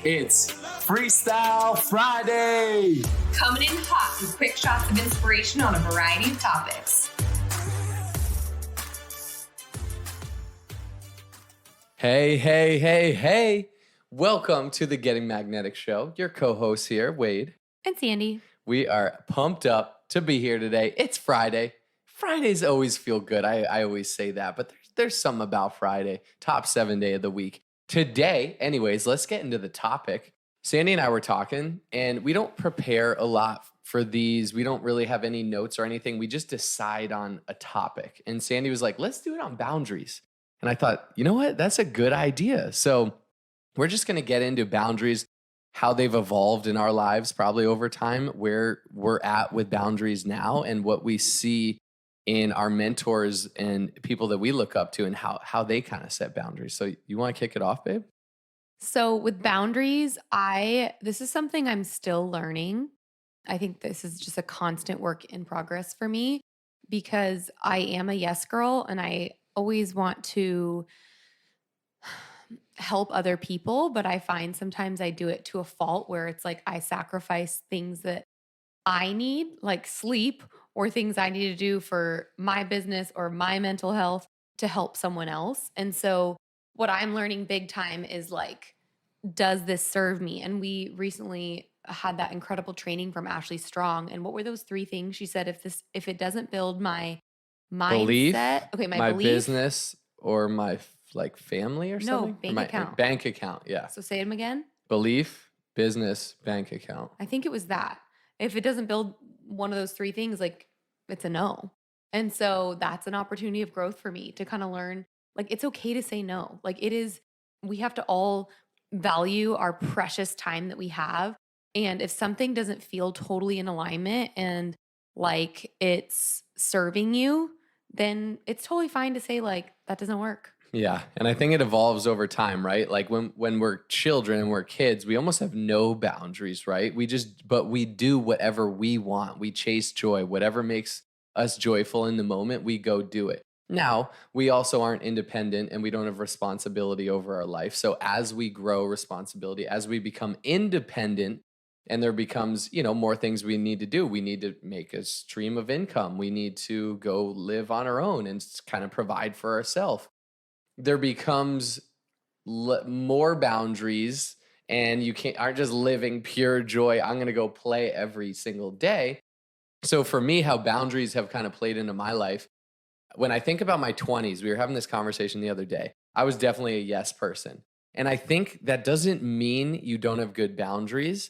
It's Freestyle Friday. Coming in hot with quick shots of inspiration on a variety of topics. Hey. Welcome to the Getting Magnetic Show. Your co-host here, Wade. And Sandy. We are pumped up to be here today. It's Friday. Fridays always feel good. I always say that, but there's something about Friday. Top 7 day of the week. Today, anyways, let's get into the topic. Sandy and I were talking, and we don't prepare a lot for these. We don't really have any notes or anything. We just decide on a topic. And Sandy was like, let's do it on boundaries. And I thought, you know what? That's a good idea. So we're just going to get into boundaries, how they've evolved in our lives, probably over time, where we're at with boundaries now, and what we see in our mentors and people that we look up to, and how they kind of set boundaries. So you want to kick it off, babe? So with boundaries, this is something I'm still learning. I think this is just a constant work in progress for me because I am a yes girl and I always want to help other people, but I find sometimes I do it to a fault where it's like I sacrifice things that I need, like sleep, or things I need to do for my business or my mental health to help someone else. And so what I'm learning big time is like, does this serve me? And we recently had that incredible training from Ashley Strong. And what were those 3 things? She said, if it doesn't build my Belief, mindset, okay, my belief, business, or my family or something? bank account. Bank account, yeah. So say them again. Belief, business, bank account. I think it was that. If it doesn't build one of those 3 things, like it's a no. And so that's an opportunity of growth for me to kind of learn, like, it's okay to say no. Like we have to all value our precious time that we have. And if something doesn't feel totally in alignment and like it's serving you, then it's totally fine to say like, that doesn't work. Yeah. And I think it evolves over time, right? Like when we're children and we're kids, we almost have no boundaries, right? But we do whatever we want. We chase joy, whatever makes us joyful in the moment, we go do it. Now, we also aren't independent and we don't have responsibility over our life. So as we grow responsibility, as we become independent, and there becomes, more things we need to do. We need to make a stream of income. We need to go live on our own and kind of provide for ourselves. There becomes more boundaries, and you aren't just living pure joy. I'm going to go play every single day. So for me, how boundaries have kind of played into my life, when I think about my 20s, we were having this conversation the other day. I was definitely a yes person. And I think that doesn't mean you don't have good boundaries,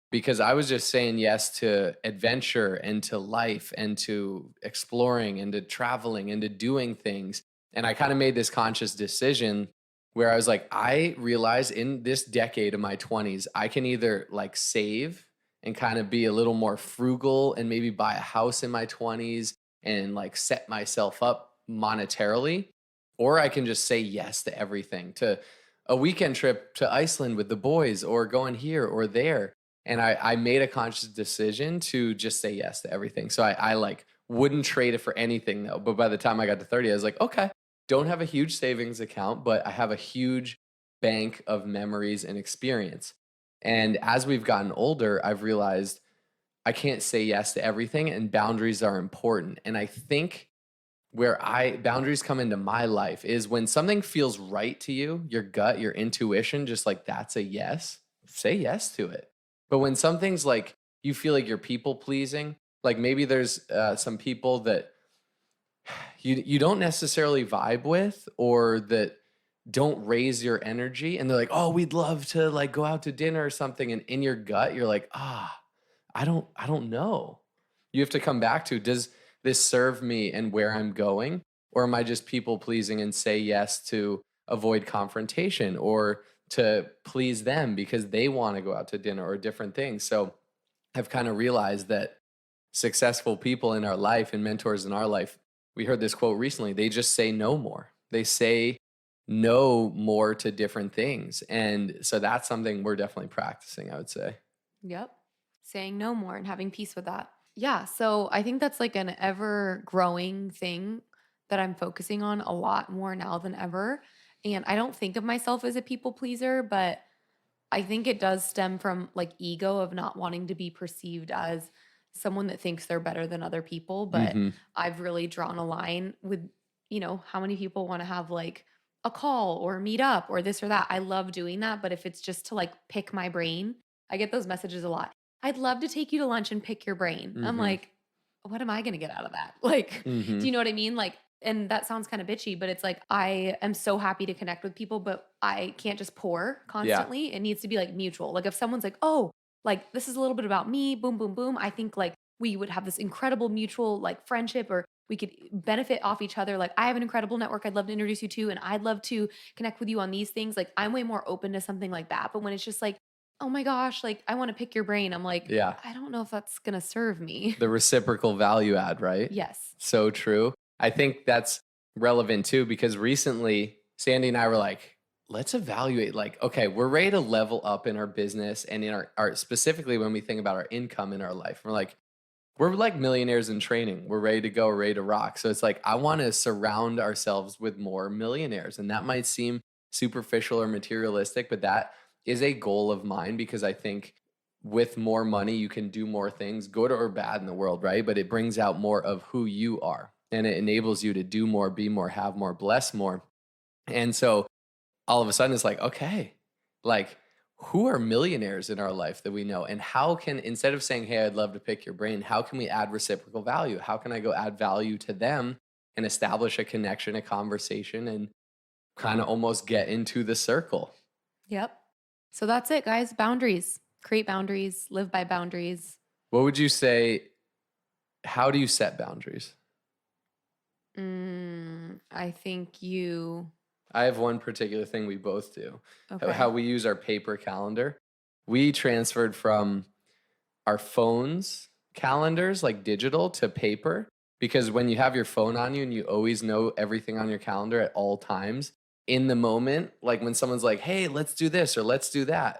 because I was just saying yes to adventure and to life and to exploring and to traveling and to doing things. And I kind of made this conscious decision where I was like, I realize in this decade of my 20s, I can either like save and kind of be a little more frugal and maybe buy a house in my 20s and like set myself up monetarily, or I can just say yes to everything, to a weekend trip to Iceland with the boys, or going here or there. And I made a conscious decision to just say yes to everything. So I like wouldn't trade it for anything though. But by the time I got to 30, I was like, okay, don't have a huge savings account, but I have a huge bank of memories and experience. And as we've gotten older, I've realized I can't say yes to everything, and boundaries are important. And I think where boundaries come into my life is when something feels right to you, your gut, your intuition, just like that's a yes, say yes to it. But when something's like you feel like you're people pleasing, like maybe there's some people that you don't necessarily vibe with, or that don't raise your energy, and they're like, oh, we'd love to like go out to dinner or something, and in your gut you're like, I don't know. You have to come back to, does this serve me and where I'm going, or am I just people pleasing and say yes to avoid confrontation or to please them because they want to go out to dinner or different things? So I've kind of realized that successful people in our life and mentors in our life, we heard this quote recently, they just say no more. They say no more to different things. And so that's something we're definitely practicing, I would say. Yep. Saying no more and having peace with that. Yeah. So I think that's like an ever growing thing that I'm focusing on a lot more now than ever. And I don't think of myself as a people pleaser, but I think it does stem from like ego of not wanting to be perceived as someone that thinks they're better than other people. But Hmm. I've really drawn a line with, how many people want to have like a call or meet up or this or that. I love doing that. But if it's just to like pick my brain, I get those messages a lot. I'd love to take you to lunch and pick your brain. I'm Hmm. like, what am I going to get out of that? Like, Hmm. do you know what I mean? Like, and that sounds kind of bitchy, but it's like I am so happy to connect with people, but I can't just pour Yeah. constantly. It needs to be like mutual. Like if someone's like, "Oh, like this is a little bit about me," boom boom boom, I think like we would have this incredible mutual like friendship or we could benefit off each other. Like I have an incredible network I'd love to introduce you to and I'd love to connect with you on these things. Like I'm way more open to something like that. But when it's just like, "Oh my gosh, like I want to pick your brain." I'm like, Yeah. "I don't know if that's going to serve me." The reciprocal value add, right? Yes. So true. I think that's relevant too, because recently Sandy and I were like, let's evaluate, like, okay, we're ready to level up in our business and in our specifically when we think about our income in our life. We're like millionaires in training. We're ready to go, we're ready to rock. So it's like, I want to surround ourselves with more millionaires. And that might seem superficial or materialistic, but that is a goal of mine because I think with more money, you can do more things, good or bad in the world, right? But it brings out more of who you are and it enables you to do more, be more, have more, bless more. And so all of a sudden it's like, okay, like who are millionaires in our life that we know? And how can, instead of saying, hey, I'd love to pick your brain, how can we add reciprocal value? How can I go add value to them and establish a connection, a conversation, and kind of almost get into the circle? Yep. So that's it, guys. Boundaries. Create boundaries, live by boundaries. What would you say? How do you set boundaries? I think you, I have one particular thing we both do. okay. How we use our paper calendar. We transferred from our phones calendars, like digital, to paper, because when you have your phone on you and you always know everything on your calendar at all times, in the moment, like when someone's like, hey, let's do this or let's do that,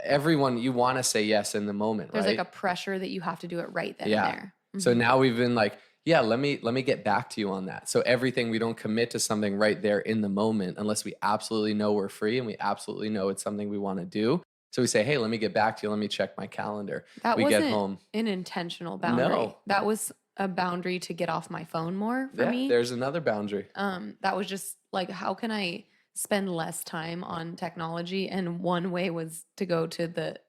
everyone, you want to say yes in the moment, There's right? like a pressure that you have to do it right then Yeah. and there. So Mhm. now we've been like, yeah, let me get back to you on that. So everything, we don't commit to something right there in the moment unless we absolutely know we're free and we absolutely know it's something we want to do. So we say, hey, let me get back to you. Let me check my calendar. That We get wasn't home. an intentional boundary. No. That was a boundary to get off my phone more for Yeah, me. there's another boundary. That was just like, how can I spend less time on technology? And one way was to go to the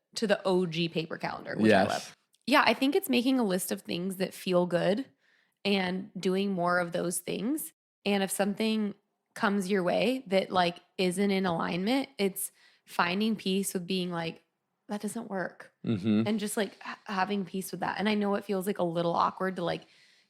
OG paper calendar, which I love. Yes. Yeah, I think it's making a list of things that feel good and doing more of those things. And if something comes your way that like isn't in alignment, it's finding peace with being like, that doesn't work. Mm-hmm. And just like having peace with that. And I know it feels like a little awkward to like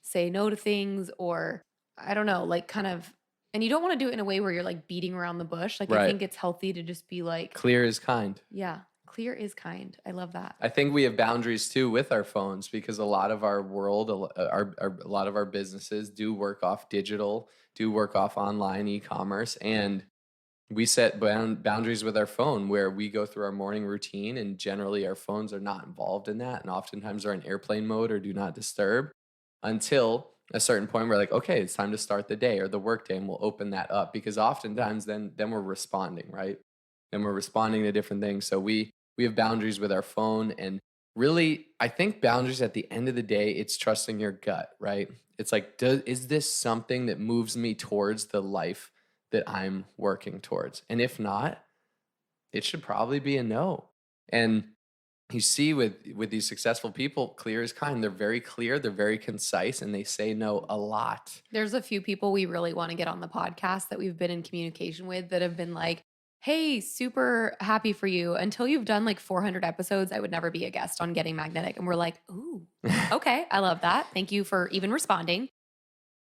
say no to things or I don't know, like kind of, and you don't want to do it in a way where you're like beating around the bush. Like I Right. think it's healthy to just be like, Clear is kind. yeah, clear is kind. I love that. I think we have boundaries too with our phones because a lot of our world, a lot of our businesses do work off digital, do work off online e-commerce, and we set boundaries with our phone where we go through our morning routine, and generally our phones are not involved in that, and oftentimes are in airplane mode or do not disturb until a certain point. We're like, okay, it's time to start the day or the work day, and we'll open that up because oftentimes then we're responding, right? Then we're responding to different things. So we have boundaries with our phone. And really, I think boundaries at the end of the day, it's trusting your gut, right? It's like, is this something that moves me towards the life that I'm working towards? And if not, it should probably be a no. And you see with these successful people, clear is kind. They're very clear, they're very concise, and they say no a lot. There's a few people we really want to get on the podcast that we've been in communication with that have been like, hey, super happy for you. Until you've done like 400 episodes, I would never be a guest on Getting Magnetic. And we're like, ooh, okay, I love that. Thank you for even responding.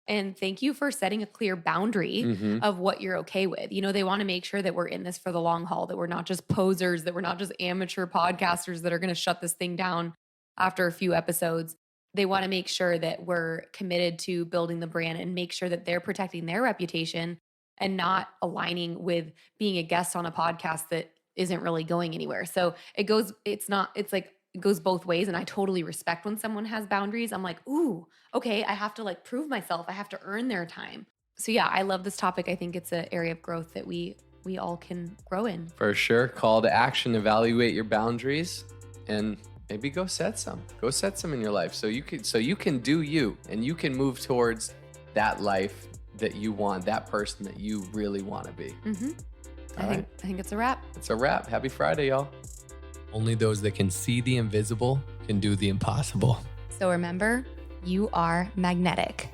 And thank you for setting a clear boundary Mhm. of what you're okay with. You know, they want to make sure that we're in this for the long haul, that we're not just posers, that we're not just amateur podcasters that are going to shut this thing down after a few episodes. They want to make sure that we're committed to building the brand and make sure that they're protecting their reputation and not aligning with being a guest on a podcast that isn't really going anywhere. So it's like, it goes both ways. And I totally respect when someone has boundaries. I'm like, ooh, okay, I have to like prove myself. I have to earn their time. So yeah, I love this topic. I think it's an area of growth that we all can grow in. For sure. Call to action, evaluate your boundaries, and maybe go set some in your life so you can do you, and you can move towards that life that you want, that person that you really want to be. I think it's a wrap. It's a wrap. Happy Friday, y'all. Only those that can see the invisible can do the impossible. So remember, you are magnetic.